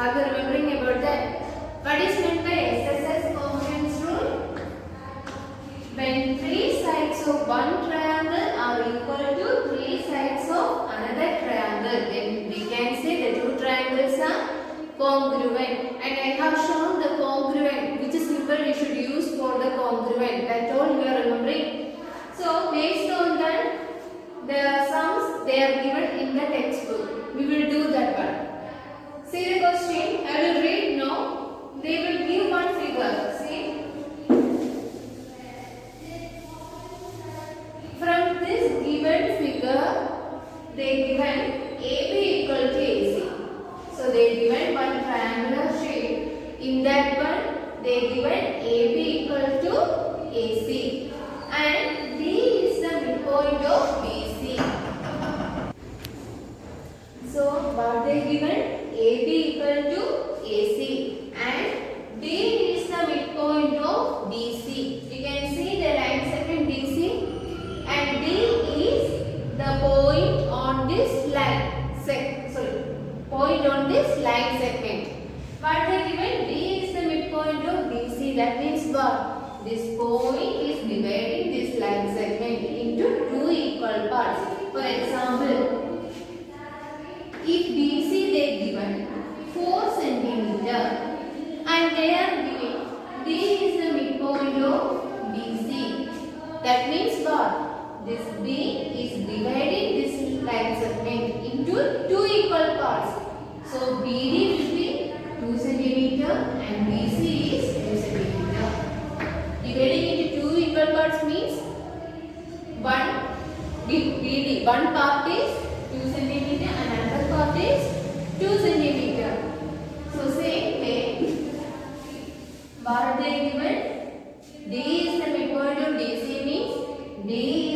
Are you remembering about that? What is meant by SSS congruence rule? When three sides of one triangle are equal to three sides of another triangle, then we can say the two triangles are congruent. And I have shown the congruent, which is symbol we should use for the congruent. That all you are remembering. So based on that, the sums they are given in the textbook. We will do that one. See the question. I will read now. They will give one figure. See. From this given figure, they given AB equal to AC. So they given one triangular shape. In that one, they given AB equal to AC, and D is the midpoint of BC. So what they given? AB equal to AC, and D is the midpoint of BC. You can see the line segment BC. And D is the point on this line point on this line segment. What they given? D is the midpoint of BC. That means what? This point is dividing this line segment into two equal parts. For example, if BC they given 4 centimeter and they are giving D is the midpoint of BC. That means what? This B is dividing this line segment into two equal parts. So BD will be 2 centimeter and BC is 2 centimeter. Dividing into two equal parts means BD. One part is 2 centimeter and another part is 2 centimeter. So same way, what are they given? D is the midpoint of DC means D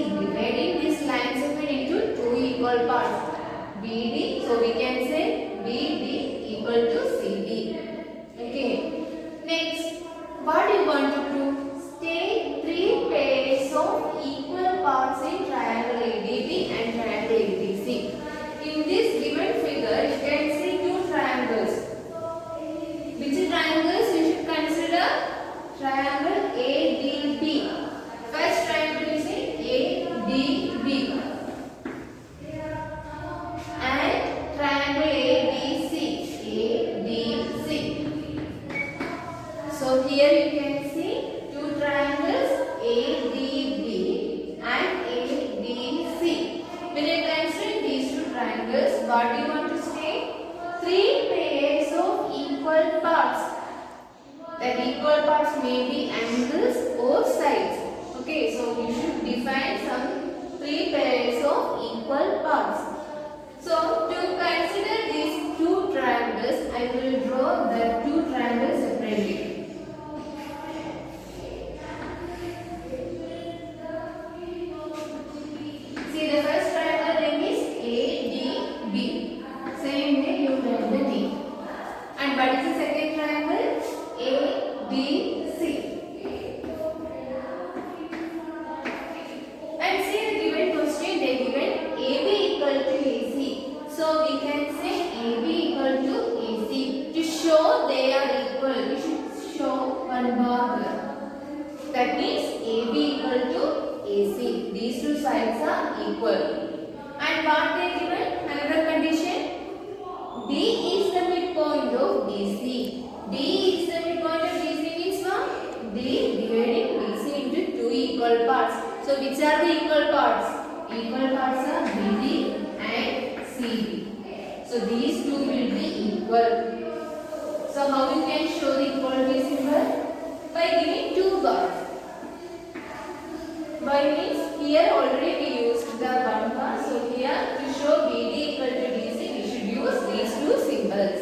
is dividing this line segment into two equal parts. BD, so we can say BD equal to CD. Okay. Next, what do you want to prove? State three pairs of equal parts in triangle ADB and triangle ABC. In this given figure, you can see two triangles. Which triangles you should consider? Triangle ADB. First triangle is ADB and triangle ABC. So here you can see two triangles ADB and ABC. When you consider these two triangles, what do you want to say? Three pairs of equal parts. That equal parts may be angles or sides. Okay, so you should define some three pairs of equal parts. So to consider these two triangles, I will draw the two triangles separately. See, the first triangle name is ADB. Same way you write the name. And what is the second triangle? ABC. And see the given question, they given AB equal to AC. So we can say AB equal to AC. To show they are equal, we should show one bar here. That means AB equal to AC. These two sides are equal. And what they given? Another condition. D is the midpoint of BC. D is the midpoint of BC means what? D dividing BC into two equal parts. So which are the equal parts? Equal parts are BD and CD. So these two will be equal. So how you can show the equality symbol? By giving two bars. By means here already we used the one bar. So here to show BD equal to DC we should use these two symbols.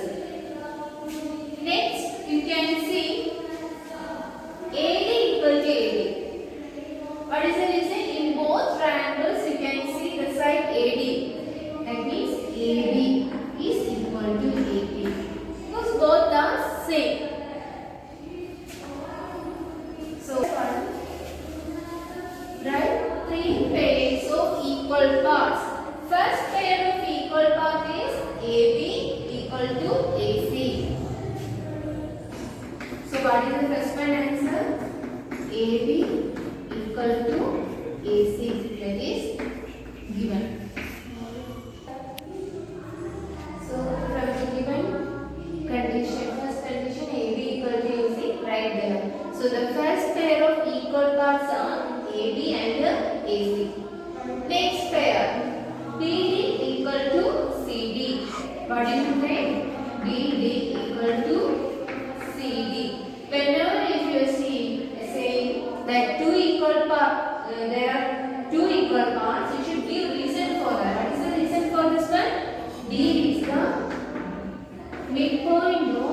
Next you can see AD equal to AD. What is the reason? In both triangles you can see the side AD. That means AB is equal to AP. Because both are same. So write three pairs of equal parts. First pair of equal part is AB equal to AC. what is the first one answer? AB equal to AC, that is given. So from the given condition, first condition AB equal to AC, right there. So the first pair of equal parts are AB and AC. Next pair, BD equal to CD. What is it mean? BD equal to CD. Whenever if you see saying that there are two equal parts, you should give reason for that. What is the reason for this one? D is the midpoint of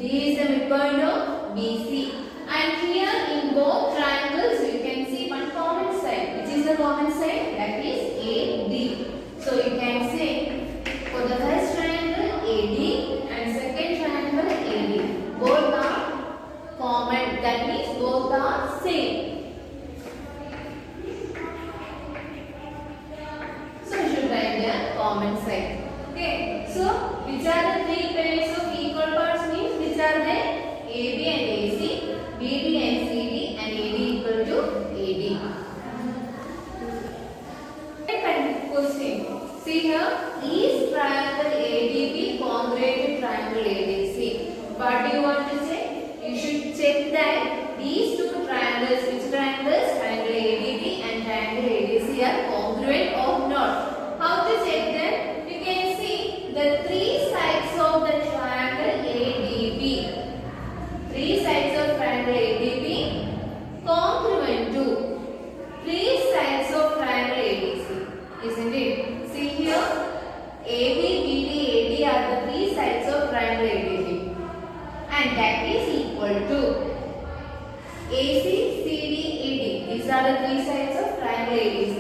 D is the midpoint of BC. And here in both triangles you can see one common side. Which is the common side? That is AD. So you can say for the first triangle AD and second triangle AD. Both are common. That means both are same. So you should write the common side. Okay. So which are the three pairs of equal parts means which are they? AB and AC, BD and CD, and AD equal to AD. Second question. See here, is triangle ADB congruent to triangle ADC? What do you want to say? You should check that these two triangles, which triangles? Triangle ADB and triangle ADC are congruent or not. How to check that? You can see the three sides of the triangle ADB. Three sides of triangle ADB congruent to three sides of triangle ADC, isn't it? See here, AB, BD, AD are the three sides of triangle ADB, and that is equal to AC, CD, AD. These are the three sides of triangle ADC.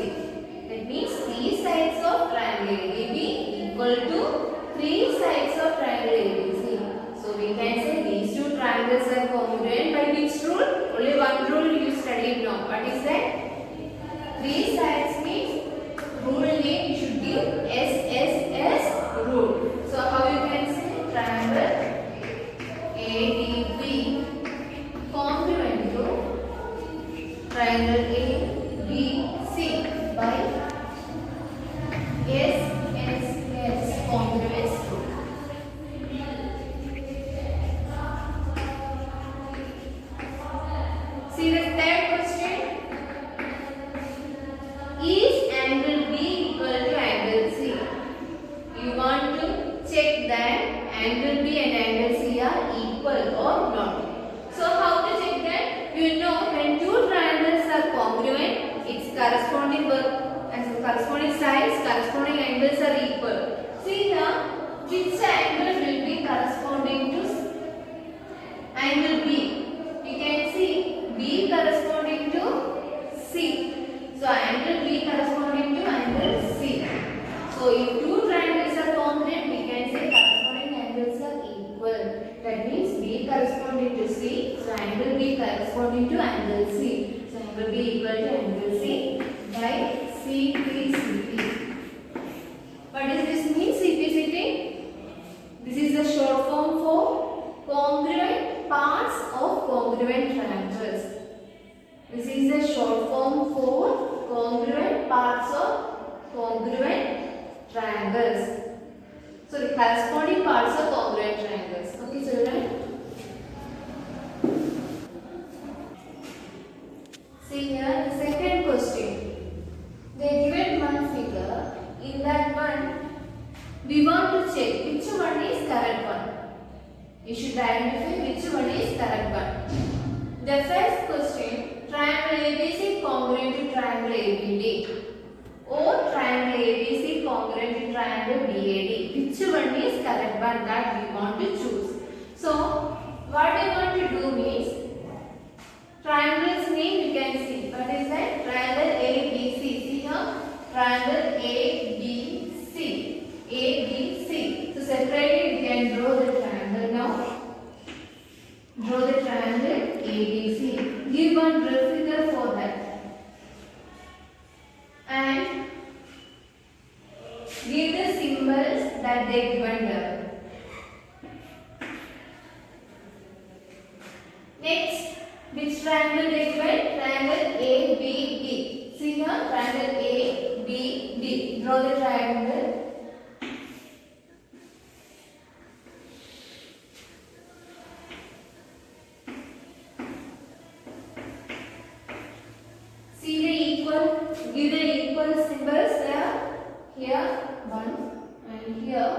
That means three sides of triangle ADB equal to three sides of triangle ADC. So we can say these two triangles are congruent by which rule? Only one rule you studied now. What is that? Three sides means rule name you should give SSS rule. So how you can say triangle ADB congruent to triangle ABC by SSS congruence rule. See the third question. Is angle B equal to angle C? You want to check that angle B and angle C are equal or not. So how to check that? You know when two triangles are congruent, its corresponding sides, corresponding angles are equal. See here, which angle will be corresponding to angle B? You can see B corresponding to C. So angle B corresponding to angle C. So if two triangles are congruent, we can say corresponding angles are equal. That means B corresponding to C. So angle B corresponding to angle C. So angle B equal to angle C by CPCT. What does this mean, CPCT? This is the short form for congruent parts of congruent triangles. This is the short form for congruent parts of congruent triangles. So the corresponding parts of congruent triangles. Okay, children. See here the second question. They given one figure. In that one, we want to check which one is correct one. You should identify which one is correct one. The first question, triangle ABC congruent to triangle ABD or triangle ABC congruent to triangle BAD. Which one is correct one that we want to choose. So, what I want to do means, triangle's name you can see. What is that? Triangle ABC. See here, triangle ABC. ABC. So, separately we can draw the triangle now. Draw the triangle ABC. Give one figure for that. And give the symbols that they given there. Next, which triangle they given? Triangle ABD. See here, triangle ABD. Draw the triangle. See the equal, give the equal symbols there. Here, one, and here.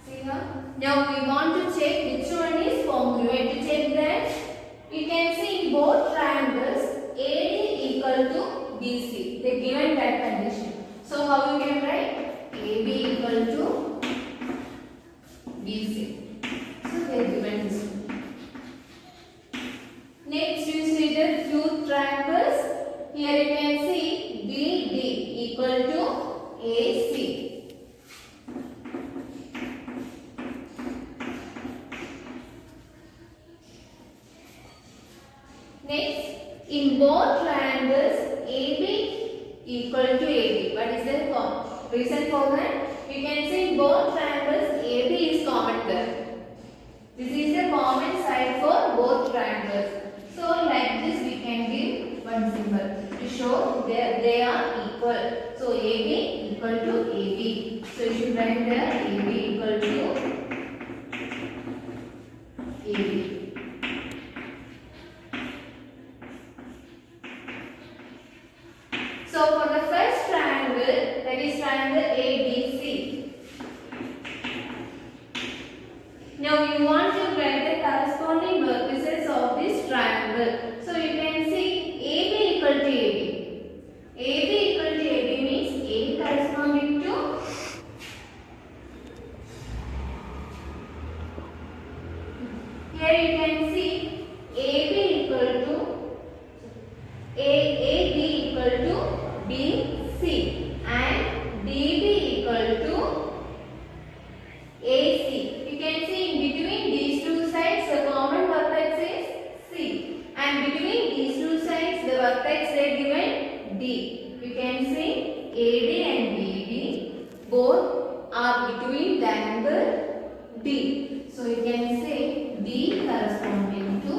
See here. Now we want to check which one is congruent. To check that, you can see in both triangles AD equal to BC. They given that condition. So how you can write? AB equal to BC. So they given this one. Next, you see the two triangles. Here you can see BD equal to AC. Next, in both triangles AB equal to AB. What is the reason for that? You can see in both triangles AB is common there. This is the common side for both triangles. So like this we can give one symbol to show that they are equal. So AB equal to AB. So you should write there AB equal to AB. So for the first triangle, that is triangle ABC. Now you want to write the corresponding vertices of this triangle. So you can see AB equal to AB. AB equal to AB means A corresponding to here you can see AB equal to AD equal to BC and DB equal to AC. You can see in between these two sides the common vertex is C, and between these two sides the vertex they given D. You can see AD and BD both are between the angle D. So you can say D corresponding to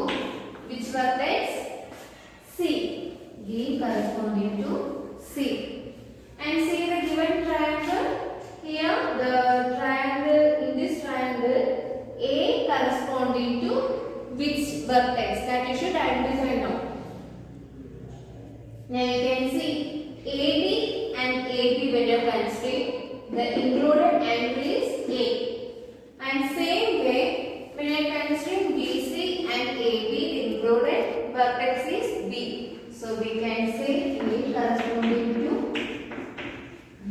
which vertex? C. D corresponding to C. And see the given triangle. Here the triangle, in this triangle A corresponding to which vertex? That you should identify now. Now you can see AD and AB when you consider the included angle is A. And same way when you consider BC and AB the included vertex is B. So we can say A corresponding to B.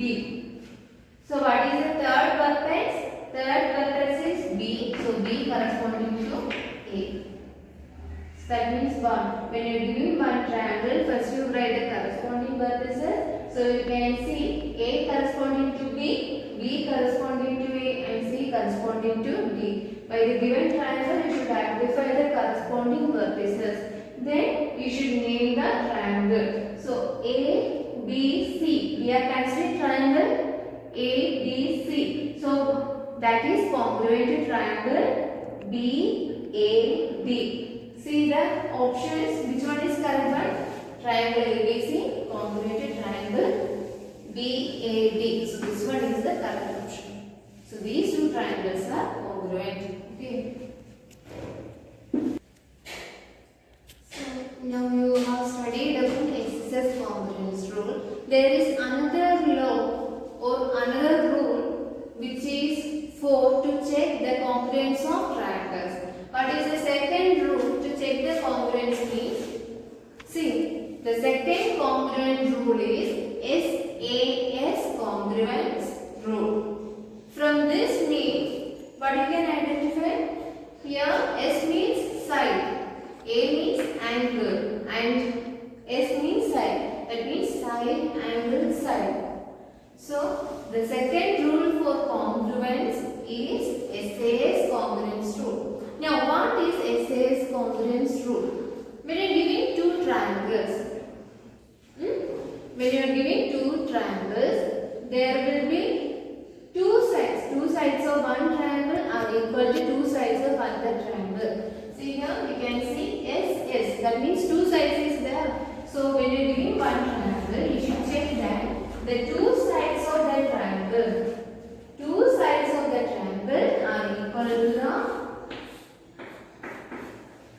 So what is the third vertex? Third vertex is B. So B corresponding to A. So that means when you are giving one triangle, first you write the corresponding vertices. So you can see A corresponding to B, B corresponding to A, and C corresponding to D. By the given triangle, you should identify the corresponding vertices. Then you should name the triangle. So A, B, C. We are considering triangle A, B, C. So that is congruent to triangle B, A, B. See the options. Which one is correct one? Triangle ABC congruent to triangle BAD. So this one is the correct option. So these two triangles are congruent. Okay. Now you have studied about excess congruence rule. There is another law or another rule which is for to check the congruence of triangles. What is the second rule to check the congruence means? See, the second congruent rule is SAS congruence rule. From this name, what you can identify? Here S means side, A means angle, and S means side. That means side, angle, side. So the second rule for congruence is SAS congruence rule. Now what is SAS congruence rule? When you are giving two triangles, when you are giving two triangles, there will be two sides. Two sides of one triangle are equal to two sides of another triangle. See here, you can see yes. That means two sides is there. So when you are giving one triangle, you should check that the two sides of that triangle, are equal to the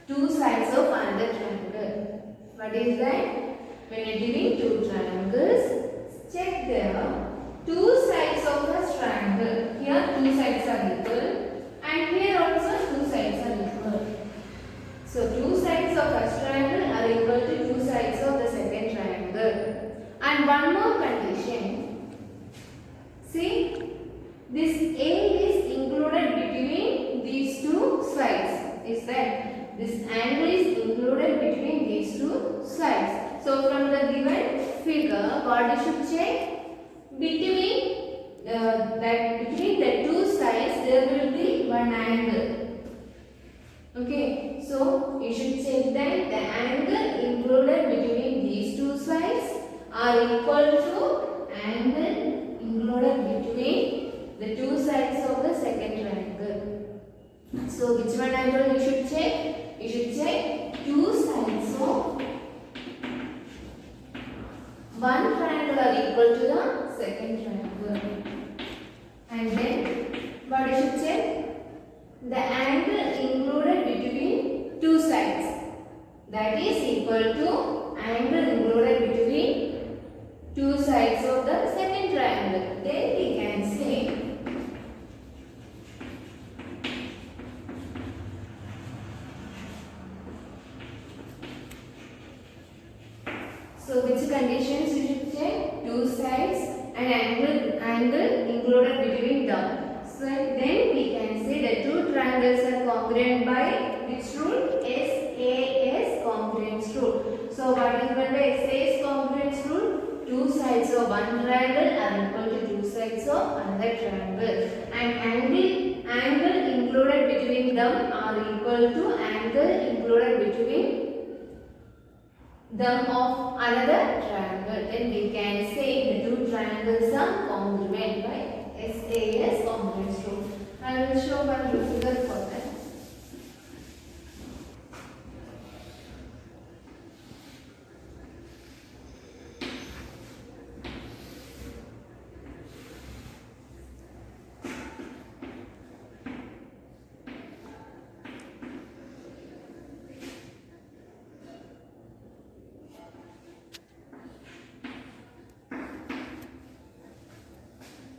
two sides of another triangle. What is that? When you are giving two triangles, check there two sides of the triangle. Here two sides are equal and here also two sides are equal. So two sides of first triangle are equal to two sides of the second triangle. And one more condition. See, this A is included between these two sides. Is that this angle is included between these two sides. So from the given figure, what you should check? Between the two sides there will be one angle. Okay, so you should check that the angle included between these two sides are equal to angle included between the two sides of the second triangle. So which one angle you should check? You should check two sides of one triangle are equal to the second triangle. And then what you should check? The angle included between two sides, that is equal to angle included between two sides of the second triangle. Then we can say so which conditions you should check? Two sides and angle included between them. So then we can say the two triangles are congruent by which rule? SAS congruence rule. So what is meant by SAS congruence rule? Two sides of one triangle are equal to two sides of another triangle, and angle included between them are equal to angle included between them of another triangle. Then we can say the two triangles are congruent by SAS congruence rule. I will show one figure for that.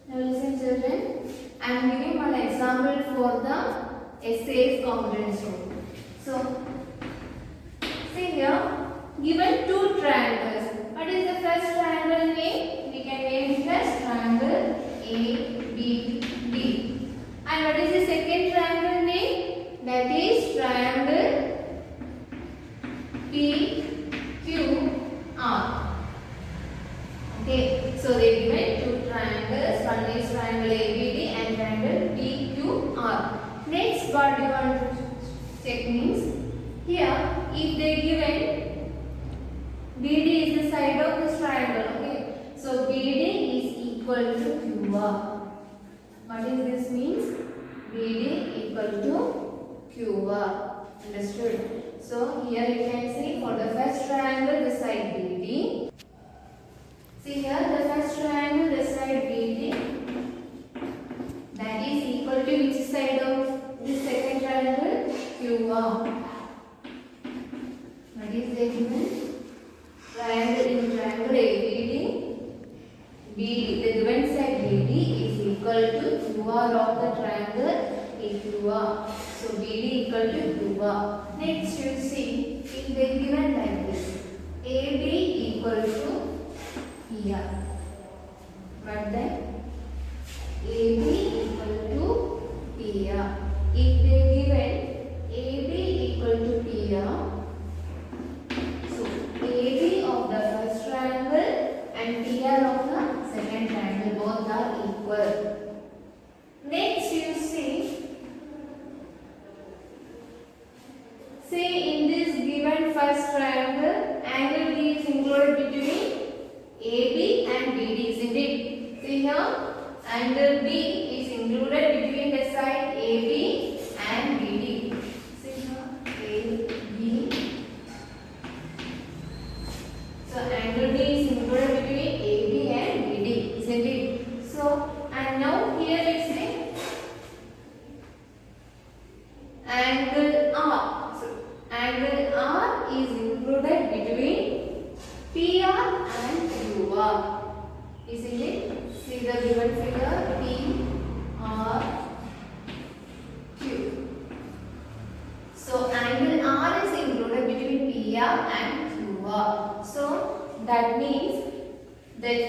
Now listen children, I am giving one example for the SAS congruence rule. So, see here, given two triangles. What is the first triangle name? We can name it as triangle ABD. And what is the second triangle name? That is triangle PQR. Okay, so they given two triangles. One is triangle ABD and triangle PQR. Next, what you want to check means here, if they given BD is the side of this triangle. Okay, so BD is equal to QR. What is this means? BD equal to QR. Understood? So here you can see for the first triangle the side BD. See here the first triangle the side BD, that is equal to which side of this second triangle? QR. What is the given? Triangle in triangle ABD. BD, the given side BD is equal to QR of the triangle AQR. So BD equal to QR. Next you see, if they given like this, AB equal to PR. But then AB equal to PR. If they given AB equal to PR, so AB of the first triangle and PR of the second triangle both are equal. Next you see in this given first triangle, angle D is included between AB and BD, isn't it? See here, angle B is included between the side AB and BD. See here, AB. So angle B is included between AB and BD, isn't it? So, and now here let's say angle R. So angle R is included between PR and QR, isn't it? See the given figure, P, R, Q. So angle R is included between PR and QR. So that means that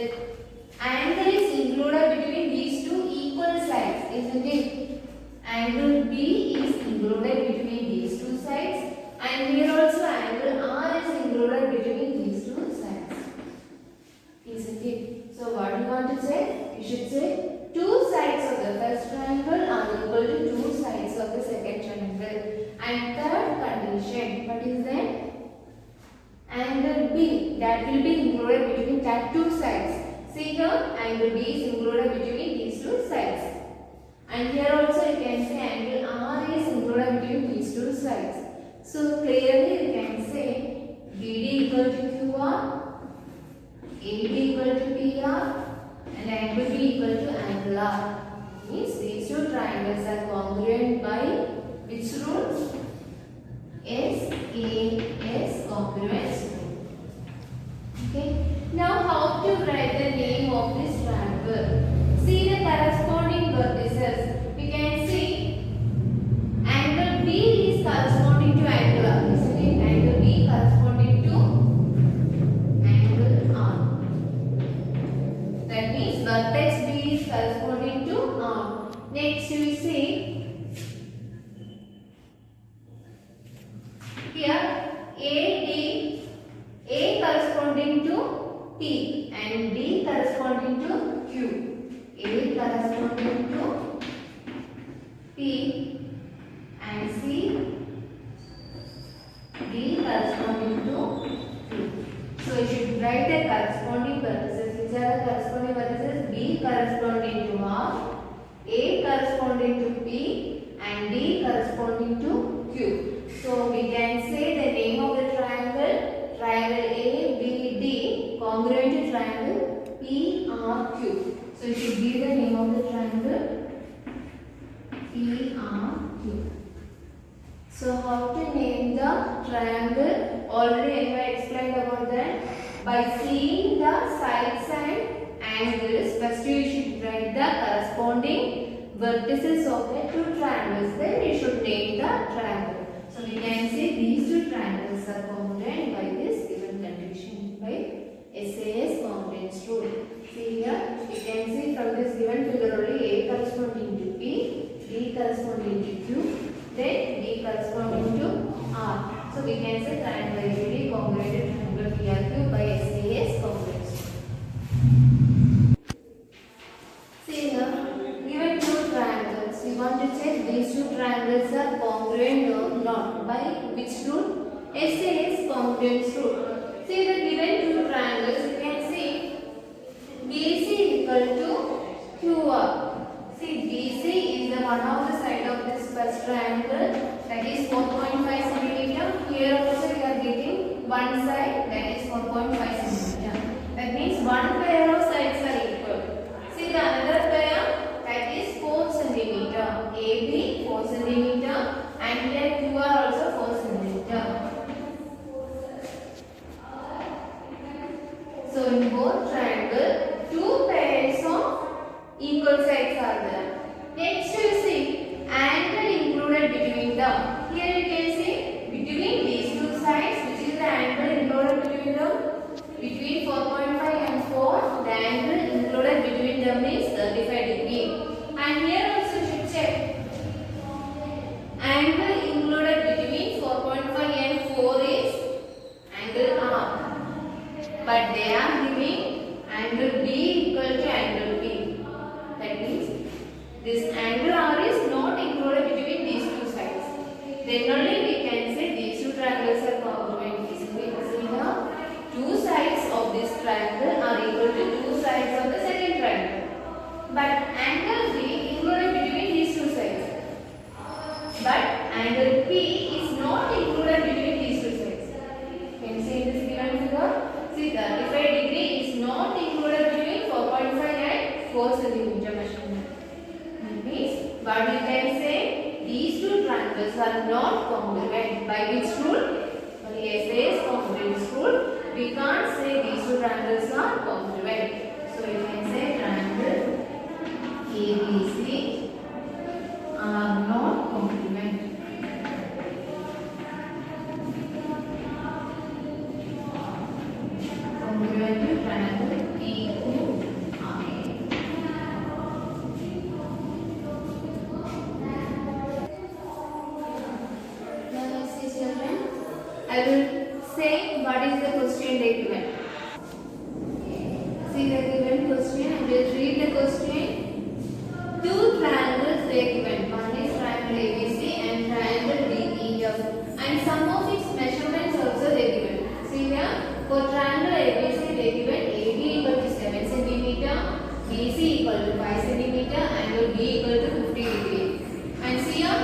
angle is included between these two equal sides, isn't it? Angle B is included between these two sides, and here also angle R is included between these two sides, isn't it? So what do you want to say? You should say two sides of the first triangle are equal to two sides of the second triangle. And third condition, what is that? Angle B, that will be included between that two sides. See here, angle B is included between these two sides. And here also you can say angle R is included between these two sides. So clearly you can say BD equal to QR, AB equal to PR, and angle B equal to angle R. Means these two triangles are congruent by which rule? SAS congruence rule. Okay. Now how to write the name of this triangle? See the corresponding vertices. We can see angle B is corresponding to angle R. Isn't it? Angle B corresponding to angle R. That means vertex B is corresponding to R. Next we see here A corresponding to P and D corresponding to Q. A corresponding to P and C, D corresponding to Q. So you should write the corresponding vertices. Which are the corresponding vertices? B corresponding to R, A corresponding to P and D corresponding to Q. So we can say the name of the triangle, triangle ABD congruent to triangle PRQ. So you should give the name of the triangle PRQ. So how to name the triangle? Already I have explained about that. By seeing the sides and angles, first you should write the corresponding vertices of the two triangles. Then you should name the triangle. So we can say these two triangles are congruent by this given condition, by SAS congruence rule. See here, you can see from this given figure only A corresponding to P, D corresponding to Q, then D corresponding to R. So we can say triangle ABD congruent to triangle PRQ by SAS congruence rule. See here, given two triangles, we want to check these two triangles are congruent or not. By which rule? SAS congruence rule. See the given two triangles, you can see BC equal to QR. See BC is the one of the side of this first triangle, that is 4.5 cm. Here also we are getting one side, that is 4.5 cm. That means one pair of sides are equal. See the another pair, that is 4 cm. AB 4 cm and here QR also 4 cm. So in both triangle, two pairs of equal sides are there. Next you see angle included between them. Here you can see between these two sides, which is the angle included between them. Between 4.5 and 4, the angle included between them is 35 degree. And here also you should check angle included between 4.5 and 4 is angle R. But they are giving angle B equal to angle P. That means this angle R is not included between these two sides. Then only we can say these two triangles are congruent. See here, two sides of this triangle are but angle B included between these two sides. But angle P is not included between these two sides. Can you see in this given figure? See, 35 degree is not included between 4.5 and 4 centimeter measurement. That means, but you can say these two triangles are not congruent. By which rule? SAS congruence rule. We can't say these two triangles are congruent. So you can say triangle ABC are not congruent. Congruent to triangle PQR. Now see children, I will say what is the question they given. See the given question. I will read the question. Two triangles they given. One is triangle ABC and triangle DEF, and some of its measurements also they given. See here, for triangle ABC they given AB equal to 7 centimeter, BC equal to 5 centimeter, angle B equal to 50 degree. And see here,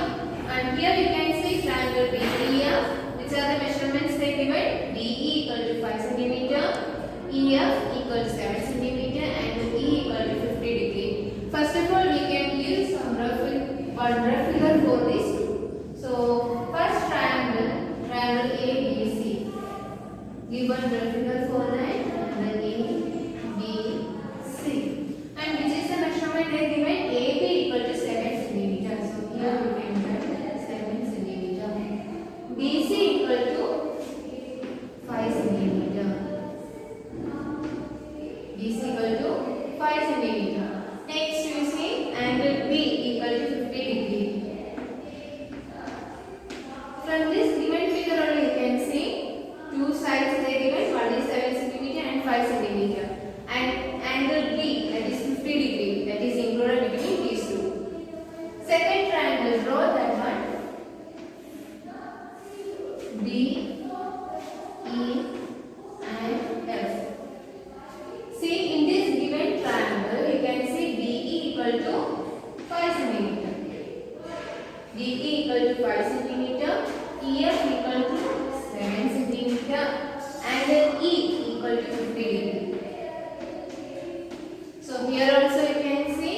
and here you can see triangle BEF, which are the measurements they given. DE equal to 5 centimeter, EF equal to 7 centimeter, and E equal to 50 degree. First of all, we can use one rough figure for these two. So, first triangle ABC. Give one rough figure for that, triangle ABC. And which is the measurement they given? AB equal to 7 centimeter. So, here we can write 7 centimeter. BC equal to 5 centimeter. BC equal to 5 centimeter. Next you see angle B equal to 50 degree. From this given figure only you can see two sides they given, one is 7 centimeter and 5 centimeter. And angle B, that is 50 degree, that is included between these two. Second triangle, draw that one. D, E and F. See, in this given triangle you can see DE equal to 5 centimeter. DE equal to 5 centimeter, EF equal to 7 centimeter, and E equal to 50 degree. So here also you can see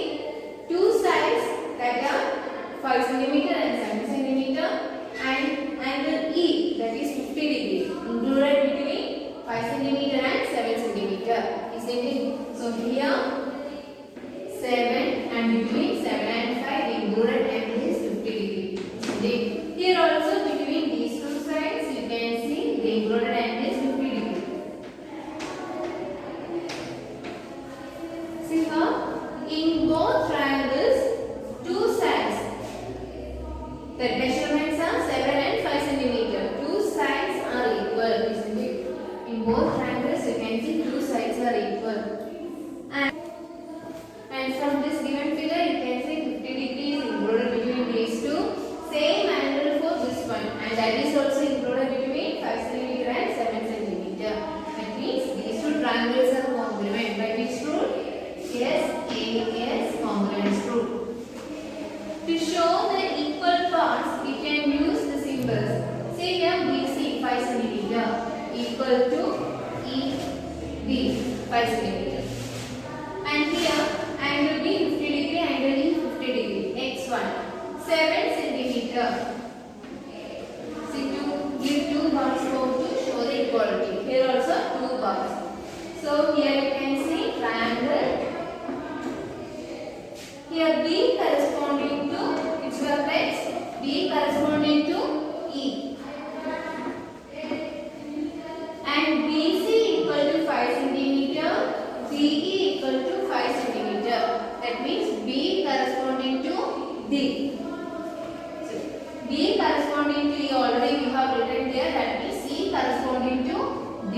two sides that are 5 centimeter and 7 centimeter, and angle E, that is 50 degree, included between 5 centimeter and 7 centimeter. Isn't it? So here 7 and between 7 and 5 included angle is 50 degree. Isn't it? Here also between these two sides you can see the included angle is 50 degree. See here, in both triangles, two sides, the measurements are 7 and 5 centimeter. Two sides are equal, isn't it? In both triangles, you can see two sides are equal. And from this given figure, you can see 50 degrees included between these two. Same angle for this one, and that is also included between 5 centimeter and 7 centimeter. That means these two triangles are congruent. By which rule? SAS congruence rule. To show the equal parts, we can use the symbols. Say here BC 5 centimeter equal to EB 5 centimeter. And here angle B 50 degree, angle E 50 degree. Next one 7 centimeter. See, to give two bars to show the equality. Here also two bars. So here you can see triangle. Here B corresponding to which vertex? B corresponding to E. And BC equal to 5 centimeter, DE equal to 5 centimeter. That means B corresponding to D. So B corresponding to E already we have written there. That means C corresponding to D.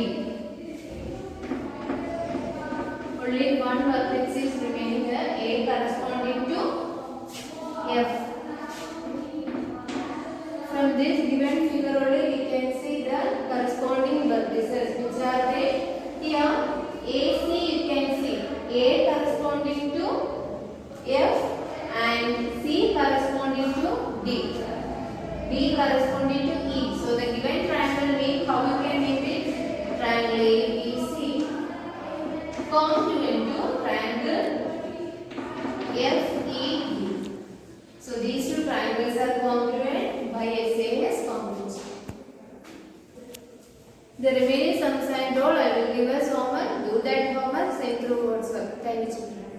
Only one vertex is remaining there. A corresponding to F. From this given figure only we can see the corresponding vertices, which are they? Here AC you can see A corresponding to F and C corresponding to D. D corresponding to E. So the given triangle make how you can make it? Triangle ABC congruent to triangle FED. So these two triangles are congruent by SAS congruency. The remaining sums and all I will give as homework. Do that homework, send through WhatsApp. Thank you, children.